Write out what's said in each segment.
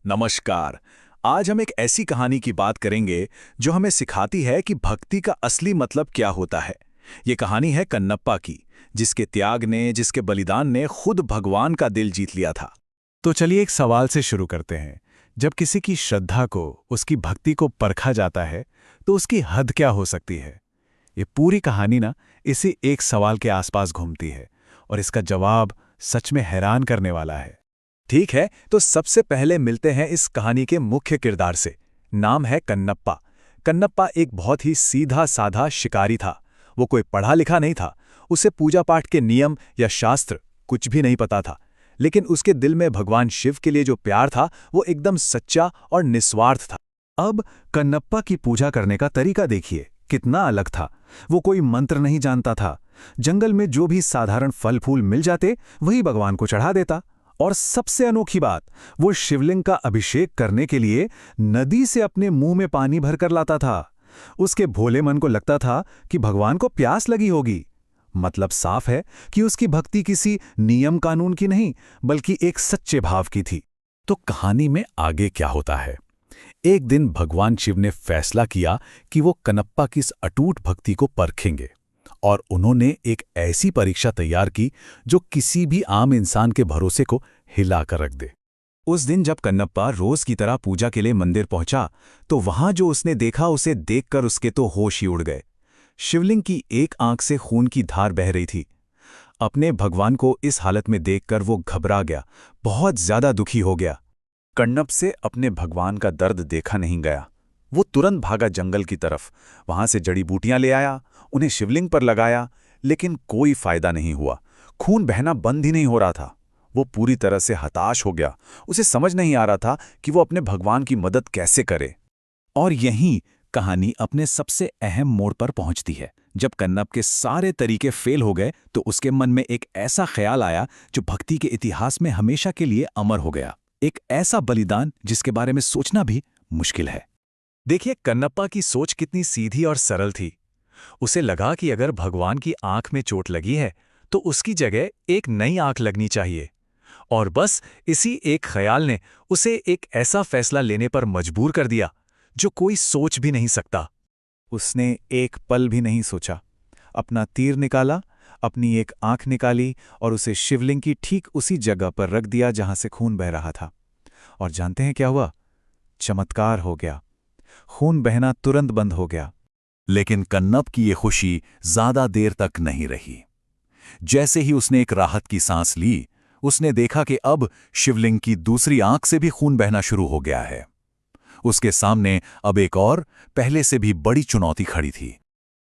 नमस्कार। आज हम एक ऐसी कहानी की बात करेंगे जो हमें सिखाती है कि भक्ति का असली मतलब क्या होता है। ये कहानी है कन्नप्पा की, जिसके त्याग ने, जिसके बलिदान ने खुद भगवान का दिल जीत लिया था। तो चलिए एक सवाल से शुरू करते हैं। जब किसी की श्रद्धा को, उसकी भक्ति को परखा जाता है, तो उसकी हद क्या हो सकती है? ये पूरी कहानी ना इसी एक सवाल के आसपास घूमती है, और इसका जवाब सच में हैरान करने वाला है। ठीक है, तो सबसे पहले मिलते हैं इस कहानी के मुख्य किरदार से। नाम है कन्नप्पा। कन्नप्पा एक बहुत ही सीधा साधा शिकारी था। वो कोई पढ़ा लिखा नहीं था। उसे पूजा पाठ के नियम या शास्त्र कुछ भी नहीं पता था। लेकिन उसके दिल में भगवान शिव के लिए जो प्यार था वो एकदम सच्चा और निस्वार्थ था। अब कन्नप्पा की पूजा करने का तरीका देखिए, कितना अलग था। वो कोई मंत्र नहीं जानता था। जंगल में जो भी साधारण फल फूल मिल जाते वही भगवान को चढ़ा देता। और सबसे अनोखी बात, वो शिवलिंग का अभिषेक करने के लिए नदी से अपने मुंह में पानी भरकर लाता था। उसके भोले मन को लगता था कि भगवान को प्यास लगी होगी। मतलब साफ है कि उसकी भक्ति किसी नियम कानून की नहीं, बल्कि एक सच्चे भाव की थी। तो कहानी में आगे क्या होता है? एक दिन भगवान शिव ने फैसला किया कि वो कन्नप्पा की इस अटूट भक्ति को परखेंगे, और उन्होंने एक ऐसी परीक्षा तैयार की जो किसी भी आम इंसान के भरोसे को हिला कर रख दे। उस दिन जब कन्नप्पा रोज की तरह पूजा के लिए मंदिर पहुंचा, तो वहां जो उसने देखा उसे देखकर उसके तो होश ही उड़ गए। शिवलिंग की एक आंख से खून की धार बह रही थी। अपने भगवान को इस हालत में देखकर वो घबरा गया, बहुत ज्यादा दुखी हो गया। कन्नप से अपने भगवान का दर्द देखा नहीं गया। वो तुरंत भागा जंगल की तरफ। वहां से जड़ी बूटियां ले आया, उन्हें शिवलिंग पर लगाया, लेकिन कोई फायदा नहीं हुआ। खून बहना बंद ही नहीं हो रहा था। वो पूरी तरह से हताश हो गया। उसे समझ नहीं आ रहा था कि वो अपने भगवान की मदद कैसे करे। और यहीं कहानी अपने सबसे अहम मोड़ पर पहुंचती है। जब कन्नप के सारे तरीके फेल हो गए, तो उसके मन में एक ऐसा ख्याल आया जो भक्ति के इतिहास में हमेशा के लिए अमर हो गया। एक ऐसा बलिदान जिसके बारे में सोचना भी मुश्किल है। देखिए, कन्नप्पा की सोच कितनी सीधी और सरल थी। उसे लगा कि अगर भगवान की आंख में चोट लगी है तो उसकी जगह एक नई आंख लगनी चाहिए। और बस इसी एक ख्याल ने उसे एक ऐसा फैसला लेने पर मजबूर कर दिया जो कोई सोच भी नहीं सकता। उसने एक पल भी नहीं सोचा। अपना तीर निकाला, अपनी एक आंख निकाली और उसे शिवलिंग की ठीक उसी जगह पर रख दिया जहां से खून बह रहा था। और जानते हैं क्या हुआ? चमत्कार हो गया। खून बहना तुरंत बंद हो गया। लेकिन कन्नप की ये खुशी ज्यादा देर तक नहीं रही। जैसे ही उसने एक राहत की सांस ली, उसने देखा कि अब शिवलिंग की दूसरी आंख से भी खून बहना शुरू हो गया है। उसके सामने अब एक और, पहले से भी बड़ी चुनौती खड़ी थी।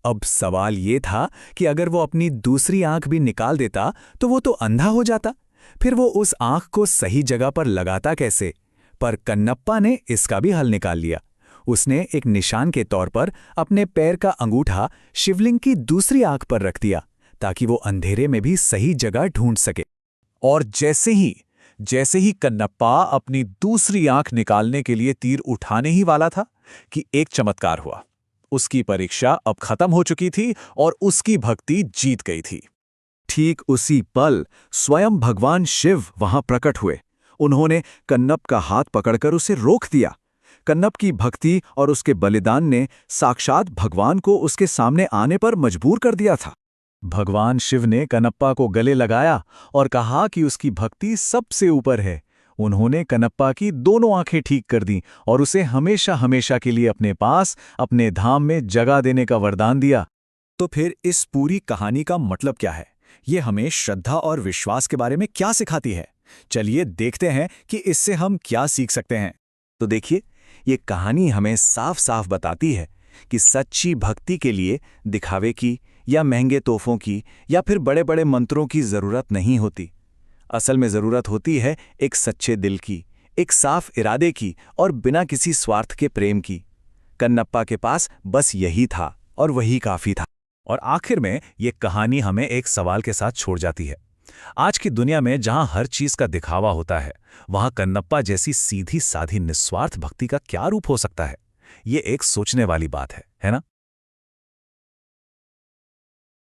अब सवाल ये था कि अगर वो अपनी दूसरी आंख भी निकाल देता तो वो तो अंधा हो जाता। फिर वो उस आंख को सही जगह पर लगाता कैसे? पर कन्नप्पा ने इसका भी हल निकाल लिया। उसने एक निशान के तौर पर अपने पैर का अंगूठा शिवलिंग की दूसरी आंख पर रख दिया, ताकि वो अंधेरे में भी सही जगह ढूंढ सके। और जैसे ही कन्नप्पा अपनी दूसरी आंख निकालने के लिए तीर उठाने ही वाला था कि एक चमत्कार हुआ। उसकी परीक्षा अब खत्म हो चुकी थी और उसकी भक्ति जीत गई थी। ठीक उसी पल स्वयं भगवान शिव वहां प्रकट हुए। उन्होंने कन्नप का हाथ पकड़कर उसे रोक दिया। कन्नप की भक्ति और उसके बलिदान ने साक्षात भगवान को उसके सामने आने पर मजबूर कर दिया था। भगवान शिव ने कन्नप्पा को गले लगाया और कहा कि उसकी भक्ति सबसे ऊपर है। उन्होंने कन्नप्पा की दोनों आंखें ठीक कर दी और उसे हमेशा हमेशा के लिए अपने पास, अपने धाम में जगह देने का वरदान दिया। तो फिर इस पूरी कहानी का मतलब क्या है? ये हमें श्रद्धा और विश्वास के बारे में क्या सिखाती है? चलिए देखते हैं कि इससे हम क्या सीख सकते हैं। तो देखिए, ये कहानी हमें साफ साफ बताती है कि सच्ची भक्ति के लिए दिखावे की या महंगे तोहफों की या फिर बड़े बड़े मंत्रों की जरूरत नहीं होती। असल में जरूरत होती है एक सच्चे दिल की, एक साफ इरादे की और बिना किसी स्वार्थ के प्रेम की। कन्नप्पा के पास बस यही था और वही काफी था। और आखिर में ये कहानी हमें एक सवाल के साथ छोड़ जाती है। आज की दुनिया में जहां हर चीज का दिखावा होता है, वहां कन्नप्पा जैसी सीधी साधी निस्वार्थ भक्ति का क्या रूप हो सकता है? ये एक सोचने वाली बात है ना?